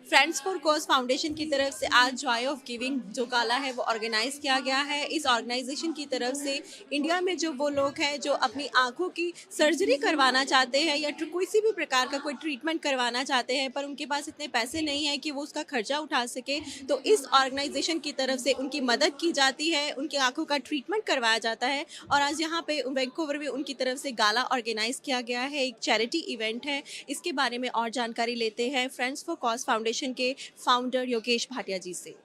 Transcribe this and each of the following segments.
Friends for cause foundation की तरफ से आज जॉय ऑफ गिविंग जो गाला है वो ऑर्गेनाइज किया गया है। इस ऑर्गेनाइजेशन की तरफ से इंडिया में जो वो लोग हैं जो अपनी आंखों की सर्जरी करवाना चाहते हैं या किसी भी प्रकार का कोई ट्रीटमेंट करवाना चाहते हैं पर उनके पास इतने पैसे नहीं हैं कि वो उसका खर्चा उठा सके, तो इस ऑर्गेनाइजेशन की तरफ से उनकी मदद की जाती है, उनकी आंखों का ट्रीटमेंट करवाया जाता है। और आज यहाँ पे वैंकूवर में उनकी तरफ से गाला ऑर्गेनाइज किया गया है, एक चैरिटी इवेंट है। इसके बारे में और जानकारी लेते हैं फ्रेंड्स फॉर कॉज फाउंडेशन के फाउंडर योगेश भाटिया जी से।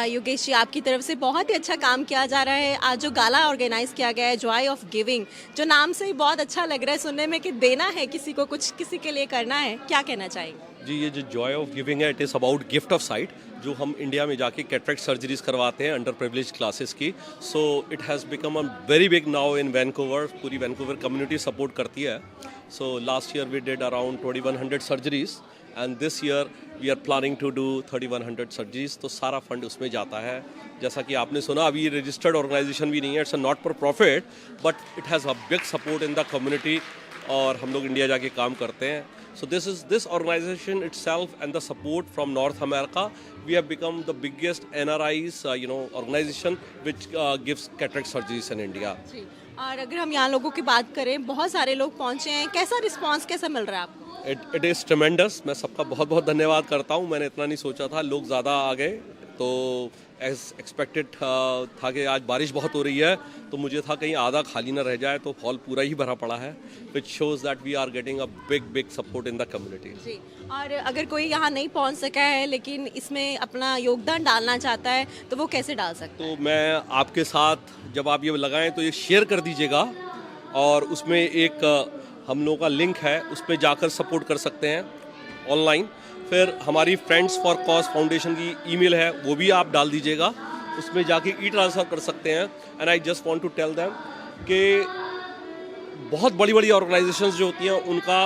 योगेश जी, आपकी तरफ से बहुत ही अच्छा काम किया जा रहा है। आज जो गाला ऑर्गेनाइज किया गया है जॉय ऑफ गिविंग, जो नाम से ही बहुत अच्छा लग रहा है सुनने में कि देना है किसी को, कुछ किसी के लिए करना है, क्या कहना चाहेंगे? जी, ये जो जॉय ऑफ गिविंग है, it is about gift of site, जो हम इंडिया में जाके कैटरेक्ट सर्जरीज करवाते हैं अंडर प्रिविलेज क्लासेस की। So it has become a very big now in Vancouver. पूरी वैंकूवर कम्युनिटी सपोर्ट करती है। So last year we did around 2100 surgeries and this year we are planning to do 3100 surgeries. तो सारा fund उसमें जाता है। जैसा कि आपने सुना, अभी ये रजिस्टर्ड ऑर्गेनाइजेशन भी नहीं है, it's a not for profit, but it has a big support in the community और हम लोग इंडिया जाके काम करते हैं। So this organization itself and the support from North America, we have become the biggest NRIs organization which gives cataract surgeries in India. जी, और अगर हम यहाँ लोगों की बात करें, बहुत सारे लोग पहुँचे हैं, कैसा रिस्पांस कैसा मिल रहा है आपको? It is tremendous. मैं सबका बहुत बहुत धन्यवाद करता हूँ। मैंने इतना नहीं सोचा था, लोग ज़्यादा आ गए। तो एज एक्सपेक्टेड था कि आज बारिश बहुत हो रही है, तो मुझे था कहीं आधा खाली ना रह जाए, तो हॉल पूरा ही भरा पड़ा है, which shows that we are getting a big support in the community. जी, और अगर कोई यहाँ नहीं पहुँच सका है लेकिन इसमें अपना योगदान डालना चाहता है तो वो कैसे डाल सकता है? तो मैं आपके साथ, जब आप ये लगाएं तो ये शेयर कर दीजिएगा, और उसमें एक हम लोगों का लिंक है, उस पर जाकर सपोर्ट कर सकते हैं ऑनलाइन। फिर हमारी फ्रेंड्स फॉर कॉज फाउंडेशन की ईमेल है, वो भी आप डाल दीजिएगा, उसमें जाके ट्रांसफ़र कर सकते हैं। And I just want to tell them कि बहुत बड़ी बड़ी ऑर्गेनाइजेशंस जो होती हैं, उनका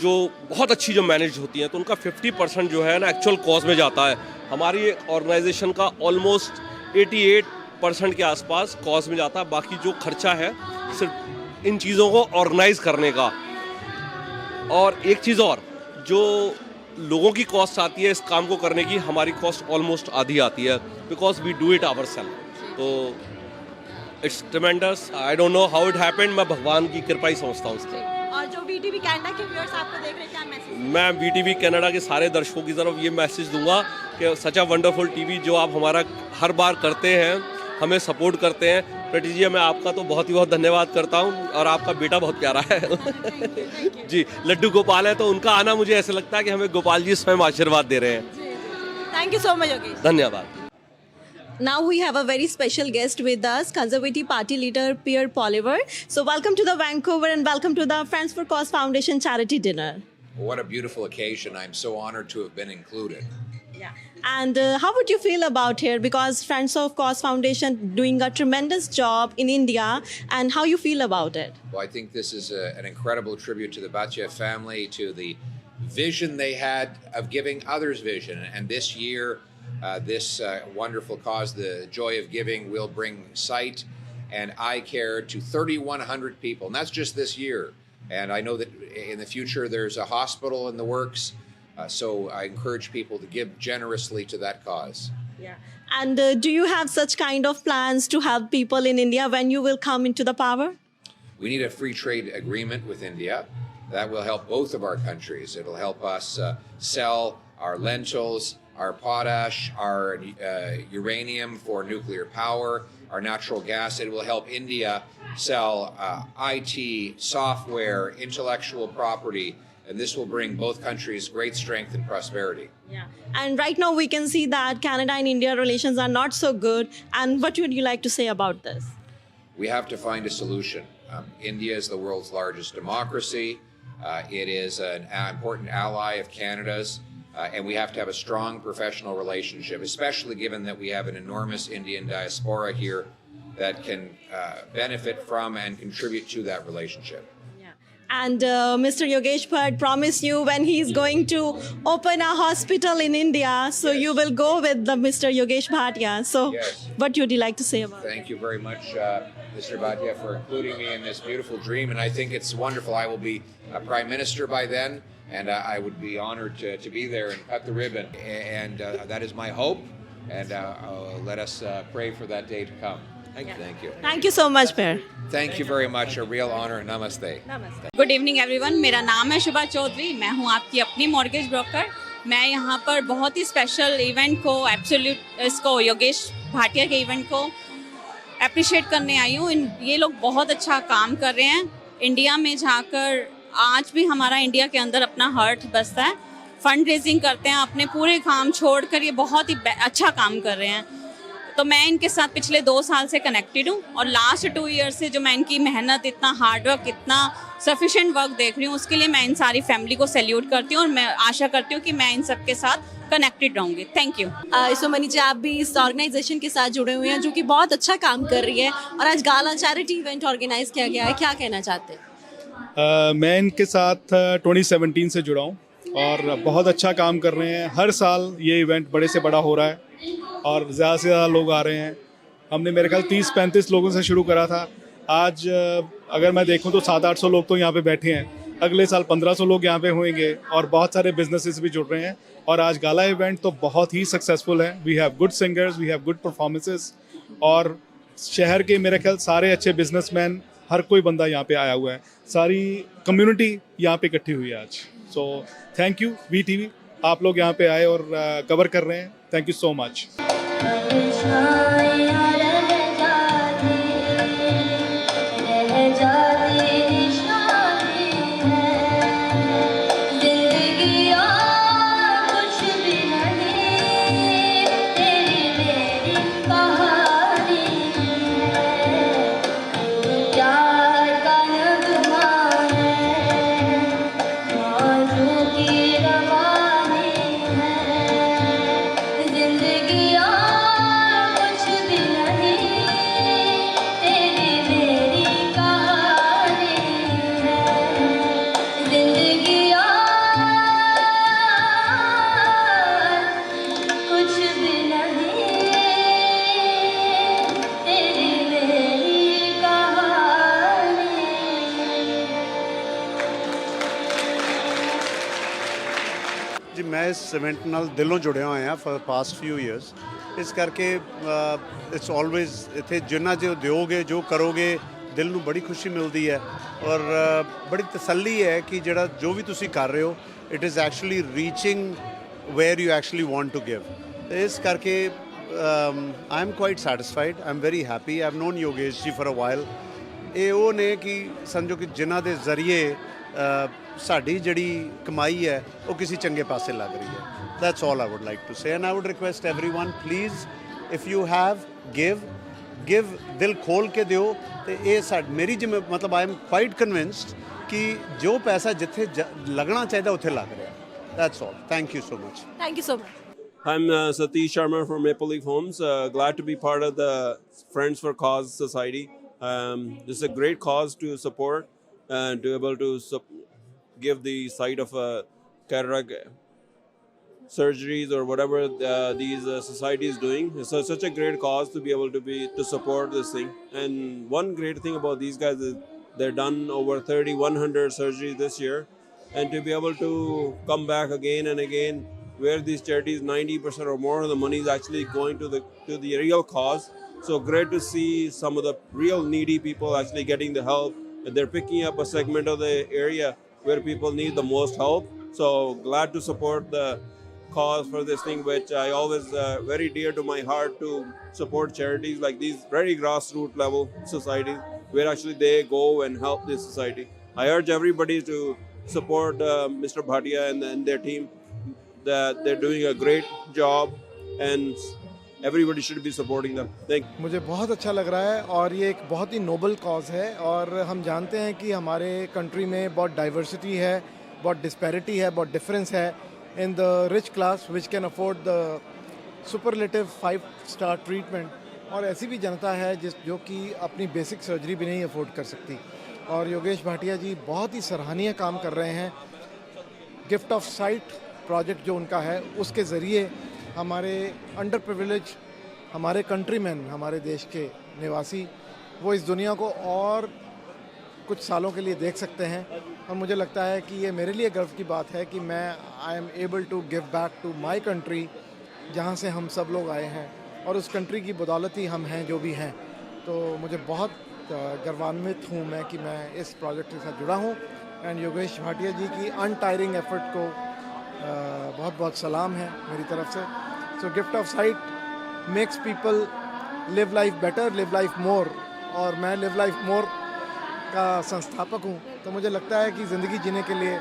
जो बहुत अच्छी जो मैनेज होती हैं, तो उनका 50% जो है ना एक्चुअल कॉज में जाता है। हमारी ऑर्गेनाइजेशन का ऑलमोस्ट 88% के आसपास कॉज में जाता है। बाकी जो खर्चा है सिर्फ इन चीज़ों को ऑर्गेनाइज करने का। और एक चीज़ और, जो लोगों की कॉस्ट आती है इस काम को करने की, हमारी कॉस्ट ऑलमोस्ट आधी आती है, because we do it ourselves. तो it's tremendous. I don't know how it happened, मैं भगवान की कृपा ही समझता हूँ उसको। और जो बीटीवी कनाडा के व्यूअर्स आपको देख रहे हैं, क्या मैसेज? मैं बीटीवी कनाडा के सारे दर्शकों की तरफ ये मैसेज दूंगा कि सच अ वंडरफुल टीवी, जो आप हमारा हर बार करते हैं, हमें सपोर्ट करते हैं। प्रति जी, मैं आपका तो बहुत ही बहुत धन्यवाद करता हूँ, और आपका बेटा बहुत प्यारा है जी, लड्डू गोपाल है, तो उनका आना मुझे ऐसा लगता है कि हमें गोपाल जी स्वयं आशीर्वाद दे रहे हैं। Thank you so much Yogesh. धन्यवाद। Now we have a very special guest with us, Conservative Party leader Pierre Poilievre. So welcome to the Vancouver and welcome to the Friends for Cause Foundation charity dinner. What a beautiful occasion. I'm so honored to have been included. Yeah. And how would you feel about here? Because Friends of Cause Foundation doing a tremendous job in India, and how you feel about it? Well, I think this is an incredible tribute to the Bhatia family, to the vision they had of giving others vision. And this year, this wonderful cause, the Joy of Giving, will bring sight and eye care to 3,100 people. And that's just this year. And I know that in the future there's a hospital in the works. So I encourage people to give generously to that cause. Yeah. And do you have such kind of plans to help people in India when you will come into the power? We need a free trade agreement with India. That will help both of our countries. It'll help us sell our lentils, our potash, our uranium for nuclear power, our natural gas. It will help India sell IT, software, intellectual property, and this will bring both countries great strength and prosperity. Yeah. And right now we can see that Canada and India relations are not so good. And what would you like to say about this? We have to find a solution. India is the world's largest democracy. It is an important ally of Canada's. And we have to have a strong professional relationship, especially given that we have an enormous Indian diaspora here that can benefit from and contribute to that relationship. Yeah. And Mr. Yogesh Bhatt promised you when he's going to open a hospital in India, so you will go with the Mr. Yogesh Bhatia. So, Yes. what would you like to say about it? Thank you very much, Mr. Bhatia, for including me in this beautiful dream. And I think it's wonderful. I will be Prime Minister by then, and I would be honored to be there and cut the ribbon. And that is my hope. And let us pray for that day to come. Thank you. Thank you so much, Per. Thank you very much. A real honor. Namaste. Namaste. Good evening everyone, मेरा नाम है शुभा चौधरी, मैं हूं आपकी अपनी mortgage broker. मैं यहां पर बहुत ही स्पेशल इवेंट को इसको योगेश भाटिया के इवेंट को अप्रिशिएट करने आई हूं। ये लोग बहुत अच्छा काम कर रहे हैं। इंडिया में जाकर आज भी हमारा इंडिया के अंदर अपना हार्ट बसता है, फंड रेजिंग करते हैं, अपने पूरे काम छोड़कर ये बहुत ही अच्छा काम कर रहे हैं। तो मैं इनके साथ पिछले 2 साल से कनेक्टेड हूँ और लास्ट 2 ईयर से जो मैं इनकी मेहनत, इतना हार्डवर्क, इतना सफिशेंट वर्क देख रही हूँ, उसके लिए मैं इन सारी फैमिली को सैल्यूट करती हूँ और मैं आशा करती हूँ कि मैं इन सब के साथ कनेक्टेड रहूँगी। Thank you. सुमनी जी, आप भी इस ऑर्गेनाइजेशन के साथ जुड़े हुए हैं जो कि बहुत अच्छा काम कर रही है, और आज गाला चैरिटी इवेंट ऑर्गेनाइज किया गया है, क्या कहना चाहते हैं? मैं इनके साथ 2017 से जुड़ा हूँ और बहुत अच्छा काम कर रहे हैं। हर साल ये इवेंट बड़े से बड़ा हो रहा है और ज़्यादा से ज़्यादा लोग आ रहे हैं। हमने मेरे ख्याल 30-35 लोगों से शुरू करा था। आज अगर मैं देखूं तो 700-800 लोग तो यहाँ पे बैठे हैं। अगले साल 1500 लोग यहाँ पे होंगे और बहुत सारे बिजनेसेस भी जुड़ रहे हैं। और आज गाला इवेंट तो बहुत ही सक्सेसफुल है। We have good singers, we have good performances, और शहर के मेरे ख्याल सारे अच्छे बिजनेसमैन, हर कोई बंदा यहाँ पे आया हुआ है। सारी कम्युनिटी यहाँ पे इकट्ठी हुई है आज। सो थैंक यू VTV, आप लोग यहाँ पे आए और कवर कर रहे हैं। Thank you so much. ਜੀ ਮੈਂ ਇਸ ਇਵੈਂਟ ਨਾਲ ਦਿਲੋਂ ਜੁੜਿਆ ਹੋਇਆ ਫॉर ਪਾਸਟ ਫਿਊ ਇਅਰਸ। ਇਸ ਕਰਕੇ ਇਟਸ ਆਲਵੇਜ਼ ਇੱਥੇ ਜਿੰਨਾ ਜੋ ਦਿਓਗੇ, ਜੋ ਕਰੋਗੇ, ਦਿਲ ਨੂੰ ਬੜੀ ਖੁਸ਼ੀ ਮਿਲਦੀ ਹੈ ਔਰ ਬੜੀ ਤਸੱਲੀ ਹੈ ਕਿ ਜਿਹੜਾ ਜੋ ਵੀ ਤੁਸੀਂ ਕਰ ਰਹੇ ਹੋ, it is actually reaching where you actually want to give. ਇਸ ਕਰਕੇ I am quite satisfied, I am very happy. I have known Yogesh ji for a while. ਇਹ ਉਹ ਨੇ ਕਿ ਸਮਝੋ ਕਿ ਜਿਨ੍ਹਾਂ ਦੇ ਜ਼ਰੀਏ ਸਾਡੀ ਜਿਹੜੀ ਕਮਾਈ ਹੈ ਉਹ ਕਿਸੇ ਚੰਗੇ ਪਾਸੇ ਲੱਗ ਰਹੀ ਹੈ। That's all I would like to say, and I would request everyone, please, if you have, give ਦਿਲ ਖੋਲ ਕੇ ਦਿਓ। ਤੇ ਇਹ ਮੇਰੀ ਜਿਵੇਂ ਮਤਲਬ I am quite convinced ਕਿ ਜੋ ਪੈਸਾ ਜਿੱਥੇ ਲੱਗਣਾ ਚਾਹੀਦਾ ਉੱਥੇ ਲੱਗ ਰਿਹਾ। That's all. Thank you so much. Thank you so much. I'm Satish Sharma from Maple Leaf Homes. Glad to be part of the Friends for Cause Society. This is a great cause to support and to be able to give the site of cataract surgeries or whatever these societies doing. It's such a great cause to be able to support this thing. And one great thing about these guys is they've done over 100 surgeries this year, and to be able to come back again and again, where these charities 90% or more of the money is actually going to the real cause. So great to see some of the real needy people actually getting the help, and they're picking up a segment of the area where people need the most help. So glad to support the cause for this thing, which I always very dear to my heart, to support charities like these very grassroots level societies where actually they go and help this society. I urge everybody to support Mr. Bhatia and their team, that they're doing a great job and everybody should be supporting them. Thank you. मुझे बहुत अच्छा लग रहा है और ये एक बहुत ही नोबल कॉज है। और हम जानते हैं कि हमारे कंट्री में बहुत डाइवर्सिटी है, बहुत डिस्पैरिटी है, बहुत डिफरेंस है in the rich class which can afford the superlative 5-star treatment, और ऐसी भी जनता है जो कि अपनी बेसिक सर्जरी भी नहीं अफोर्ड कर सकती। और योगेश भाटिया जी बहुत ही सराहनीय काम कर रहे हैं। गिफ्ट ऑफ साइट प्रोजेक्ट जो उनका है, उसके ज़रिए हमारे अंडर प्रिविलेज, हमारे कंट्रीमैन, हमारे देश के निवासी, वो इस दुनिया को और कुछ सालों के लिए देख सकते हैं। और मुझे लगता है कि ये मेरे लिए गर्व की बात है कि मैं I am able to give back to my country, जहाँ से हम सब लोग आए हैं, और उस कंट्री की बदौलत ही हम हैं जो भी हैं। तो मुझे बहुत गर्वान्वित हूँ मैं कि मैं इस प्रोजेक्ट के साथ जुड़ा हूँ। एंड योगेश भाटिया जी की अनटायरिंग एफर्ट को बहुत बहुत सलाम है मेरी तरफ से। So gift of sight makes people live life better, live life more, और मैं लिव लाइफ मोर का संस्थापक हूँ। तो मुझे लगता है कि ज़िंदगी जीने के लिए,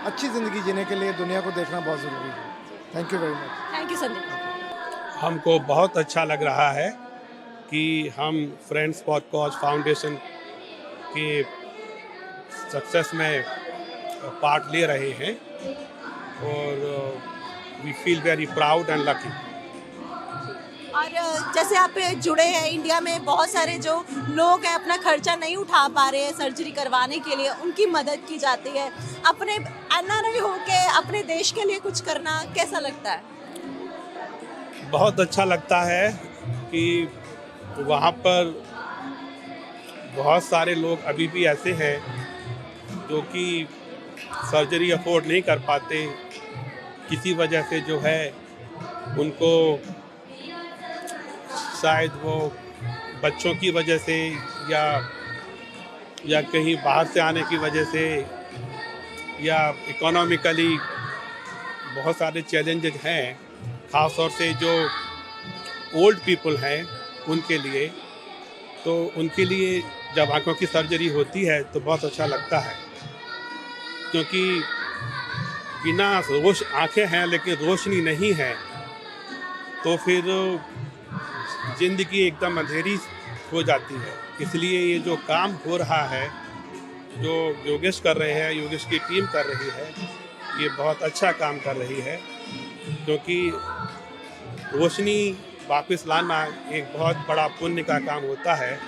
अच्छी ज़िंदगी जीने के लिए दुनिया को देखना बहुत ज़रूरी है। Thank you very much. Thank you Sandeep. हमको बहुत अच्छा लग रहा है कि हम फ्रेंड्स फॉर कॉज फाउंडेशन के सक्सेस में पार्ट ले रहे हैं और we feel very proud and lucky. और जैसे आप जुड़े हैं, इंडिया में बहुत सारे जो लोग हैं अपना खर्चा नहीं उठा पा रहे हैं सर्जरी करवाने के लिए, उनकी मदद की जाती है। अपने एनआरआई होके अपने देश के लिए कुछ करना कैसा लगता है? बहुत अच्छा लगता है कि वहाँ पर बहुत सारे लोग अभी भी ऐसे हैं जो कि सर्जरी अफोर्ड नहीं कर पाते, किसी वजह से जो है उनको शायद वो बच्चों की वजह से या कहीं बाहर से आने की वजह से या इकोनॉमिकली बहुत सारे चैलेंजेस हैं, ख़ास तौर से जो ओल्ड पीपल हैं उनके लिए। तो उनके लिए जब आँखों की सर्जरी होती है तो बहुत अच्छा लगता है, क्योंकि बिना आँखें हैं लेकिन रोशनी नहीं है तो फिर ज़िंदगी एकदम अंधेरी हो जाती है। इसलिए ये जो काम हो रहा है, जो योगेश कर रहे हैं, योगेश की टीम कर रही है, ये बहुत अच्छा काम कर रही है, क्योंकि रोशनी वापस लाना एक बहुत बड़ा पुण्य का काम होता है।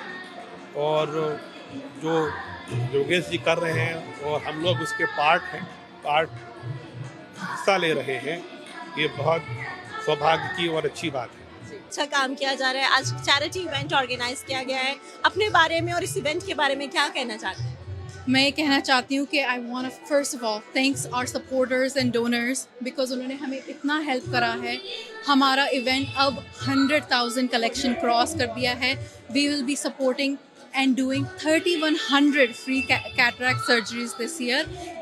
और जो योगेश जी कर रहे हैं और हम लोग उसके पार्ट हिस्सा ले रहे हैं, ये बहुत सौभाग्य की और अच्छी बात है। अच्छा काम किया जा रहा है। आज चैरिटी इवेंट ऑर्गेनाइज किया गया है, अपने बारे में और इस इवेंट के बारे में क्या कहना चाहते हैं? मैं ये कहना चाहती हूँ कि I want to first of all thanks our supporters and donors, because उन्होंने हमें इतना हेल्प करा है। हमारा इवेंट अब 100,000 कलेक्शन क्रॉस कर दिया है। We will be supporting and doing 3,100 free cataract surgeries this year.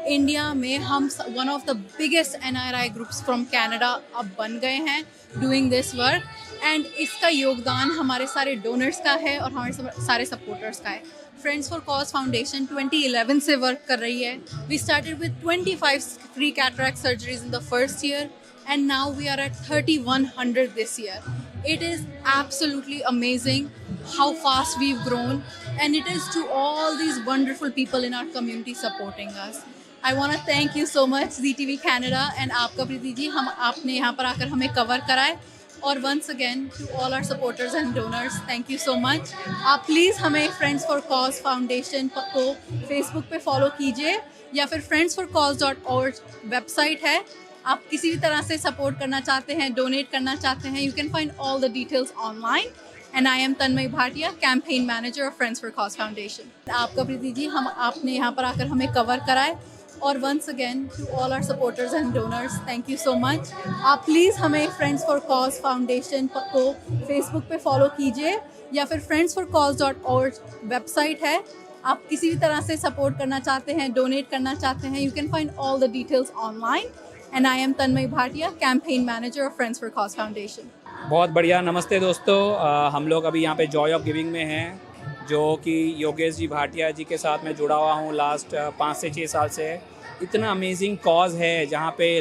India में हम one of the biggest NRI groups from Canada अब बन गए हैं doing this work, and इसका योगदान हमारे सारे donors का है और हमारे सारे supporters का है। Friends for Cause Foundation 2011 से वर्क कर रही है। We started with 25 free cataract surgeries in the first year, and now we are at 3,100 this year. It is absolutely amazing how fast we've grown, and it is to all these wonderful people in our community supporting us. I want to thank you so much ZTV Canada and आपका प्रीति जी, हम आपने यहाँ पर आकर हमें cover कराए। और once again to all our supporters and donors, thank you so much. आप प्लीज़ हमें Friends for Cause Foundation को Facebook पे फॉलो कीजिए, या फिर friendsforcause.org वेबसाइट है। आप किसी भी तरह से सपोर्ट करना चाहते हैं, डोनेट करना चाहते हैं, you can find all the details online. And I M Tanmay Bhatia, campaign manager of friends for cause foundation. आपका प्रीति जी, हम आपने यहाँ पर आकर हमें कवर कराए। और once again to all our supporters and donors, thank you so much. आप प्लीज़ हमें फ्रेंड्स फॉर कॉज फाउंडेशन को फेसबुक पे फॉलो कीजिए, या फिर friendsforcause.org वेबसाइट है। आप किसी भी तरह से सपोर्ट करना चाहते हैं, डोनेट करना चाहते हैं, you can find all the details online. And I M Tanmay Bhatia, campaign manager of friends for cause foundation. बहुत बढ़िया, नमस्ते दोस्तों। हम लोग अभी यहाँ पे जॉय ऑफ गिविंग में हैं, जो कि योगेश जी भाटिया जी के साथ मैं जुड़ा हुआ हूँ लास्ट 5 से 6 साल से। इतना अमेजिंग कॉज है जहाँ पे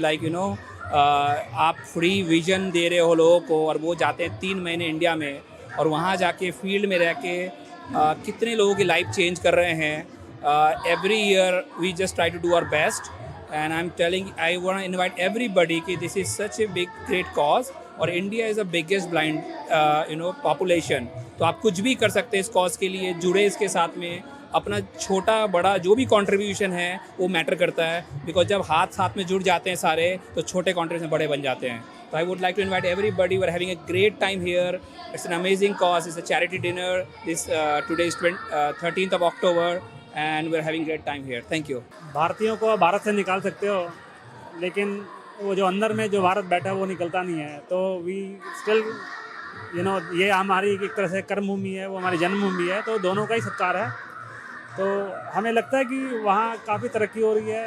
आप फ्री विजन दे रहे हो लोगों को, और वो जाते हैं 3 महीने इंडिया में, और वहाँ जाके फील्ड में रह के कितने लोगों की लाइफ चेंज कर रहे हैं। Every year we just try to do our best, and I am telling, I want to invite everybody कि this is such a big great cause, और India is the biggest blind population. तो आप कुछ भी कर सकते हैं इस कॉज के लिए, जुड़े इसके साथ में। अपना छोटा बड़ा जो भी कंट्रीब्यूशन है वो मैटर करता है, बिकॉज जब हाथ साथ में जुड़ जाते हैं सारे तो छोटे कंट्रीब्यूशन बड़े बन जाते हैं. So I would like to invite everybody. We're having a great time here. It's an amazing cause. It's a charity dinner. Today is 13th of October and we're having great time here. Thank you. भारतीयों को भारत से निकाल सकते हो, लेकिन वो जो अंदर में जो भारत बैठा है वो निकलता नहीं है. तो वी स्टिल ये हमारी एक तरह से कर्म भूमि है, वो हमारी जन्मभूमि है, तो दोनों का ही सत्कार है. तो हमें लगता है कि वहाँ काफ़ी तरक्की हो रही है,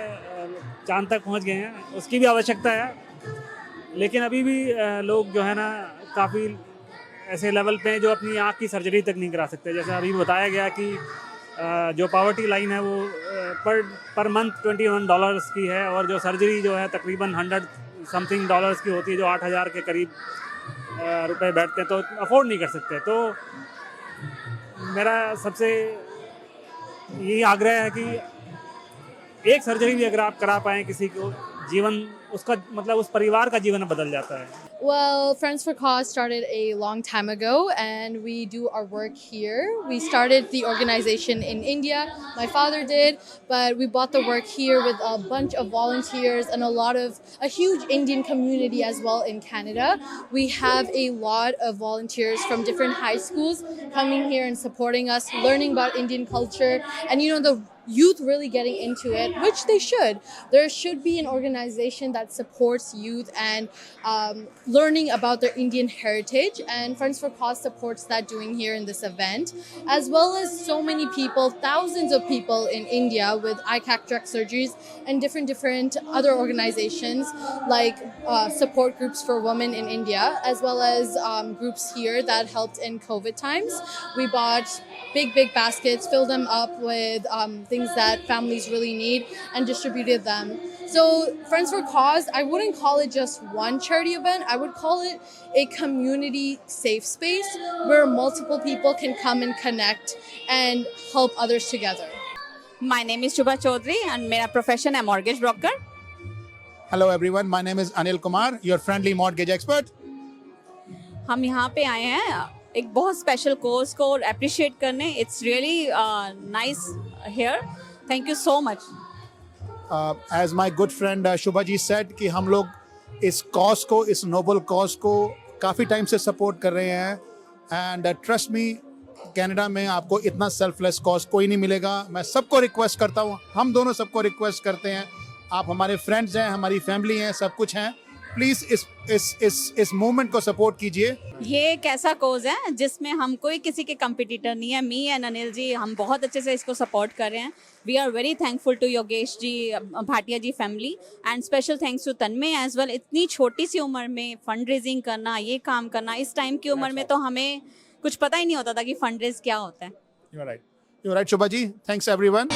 चांद तक पहुँच गए हैं, उसकी भी आवश्यकता है. लेकिन अभी भी लोग जो है ना काफ़ी ऐसे लेवल पे हैं जो अपनी आँख की सर्जरी तक नहीं करा सकते. जैसे अभी बताया गया कि जो पॉवर्टी लाइन है वो पर मंथ $21 की है, और जो सर्जरी जो है तकरीबन $100 की होती है, जो 8,000 के करीब रुपए बैठते हैं, तो अफोर्ड नहीं कर सकते. तो मेरा सबसे यही आग्रह है कि एक सर्जरी भी अगर आप करा पाएँ किसी को, जीवन उसका मतलब उस परिवार का जीवन बदल जाता है. Well, Friends for Cause started a long time ago and we do our work here. We started the organization in India, my father did, but we bought the work here with a bunch of volunteers and a huge Indian community as well in Canada. We have a lot of volunteers from different high schools coming here and supporting us, learning about Indian culture, and the youth really getting into it, which they should. There should be an organization that supports youth and learning about their Indian heritage, and Friends for Cause supports that doing here in this event, as well as so many people, thousands of people in India with eye cataract surgeries and different other organizations like support groups for women in India, as well as groups here that helped in COVID times. We bought big baskets, filled them up with things that families really need, and distributed them. So Friends for Cause, I wouldn't call it just one charity event. I would call it a community safe space where multiple people can come and connect and help others together. My name is Shubha Chaudhary and मेरा profession है mortgage broker. Hello everyone, my name is Anil Kumar, your friendly mortgage expert. हम यहाँ पे आए हैं एक बहुत special course को अप्रिशिएट करने. It's really nice here. Thank you so much. As my good friend Shubha ji said कि हम लोग इस कॉज को, इस नोबल कॉज को काफ़ी टाइम से सपोर्ट कर रहे हैं. एंड ट्रस्ट मी, कनाडा में आपको इतना सेल्फलेस कॉज कोई नहीं मिलेगा. मैं सबको रिक्वेस्ट करता हूँ, हम दोनों सबको रिक्वेस्ट करते हैं, आप हमारे फ्रेंड्स हैं, हमारी फैमिली हैं, सब कुछ हैं, प्लीज़ इस मूवमेंट को सपोर्ट कीजिए. ये एक ऐसा कोज है जिसमें हम कोई किसी के कंपटीटर नहीं है. मी एंड अनिल जी हम बहुत अच्छे से इसको सपोर्ट कर रहे हैं. We are very thankful to Yogesh ji, Bhatia ji family, and special thanks to Tanmay as well. इतनी छोटी सी उम्र में फंड रेजिंग करना, ये काम करना, इस टाइम की उम्र में तो हमें कुछ पता ही नहीं होता था कि फंड रेज क्या होता है. You're right Shubha ji. Thanks everyone.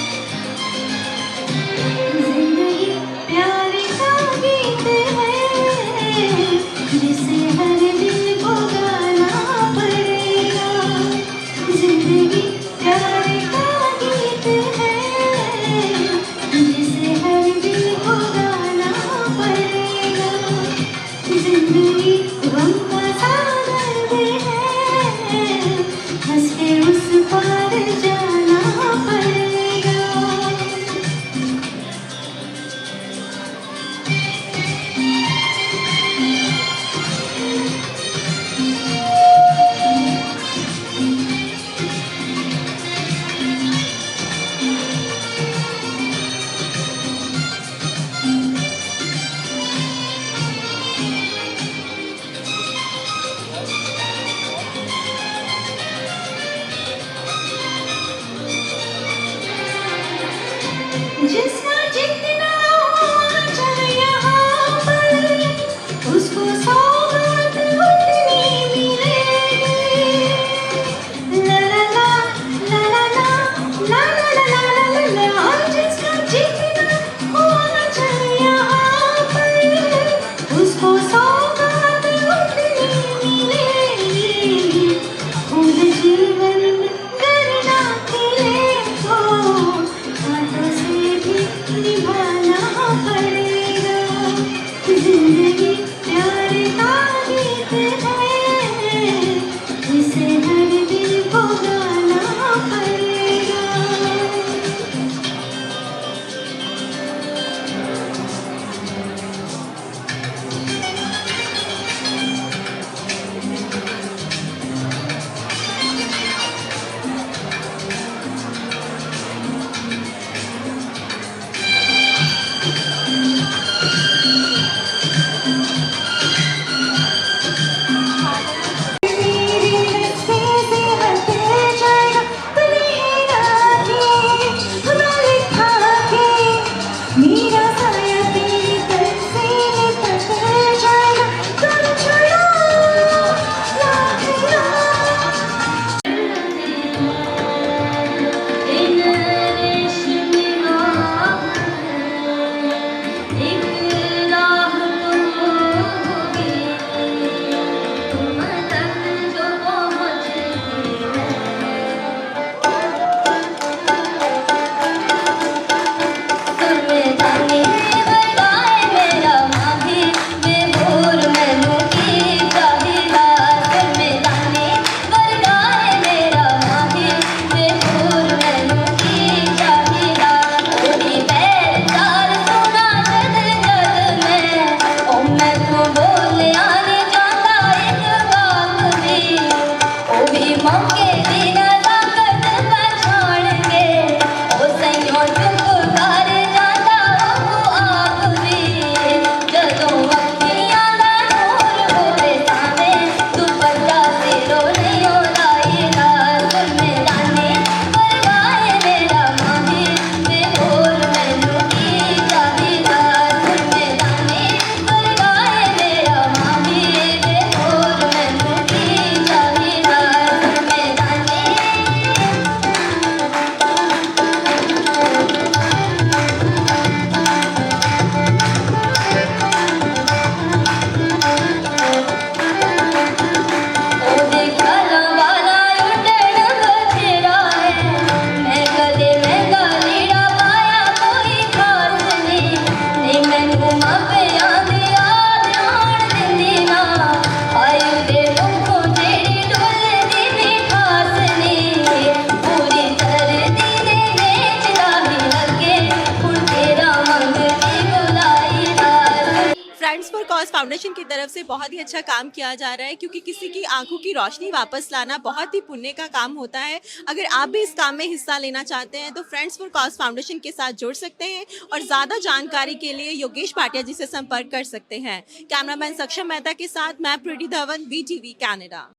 Friends for cause foundation की तरफ से बहुत ही अच्छा काम किया जा रहा है, क्योंकि किसी की आंखों की रोशनी वापस लाना बहुत ही पुण्य का काम होता है। अगर आप भी इस काम में हिस्सा लेना चाहते हैं तो फ्रेंड्स फॉर कॉज फाउंडेशन के साथ जुड़ सकते हैं और ज़्यादा जानकारी के लिए योगेश भाटिया जी से संपर्क कर सकते हैं। कैमरामैन सक्षम मेहता के साथ मैं प्रीति धवन, VTV कनाडा।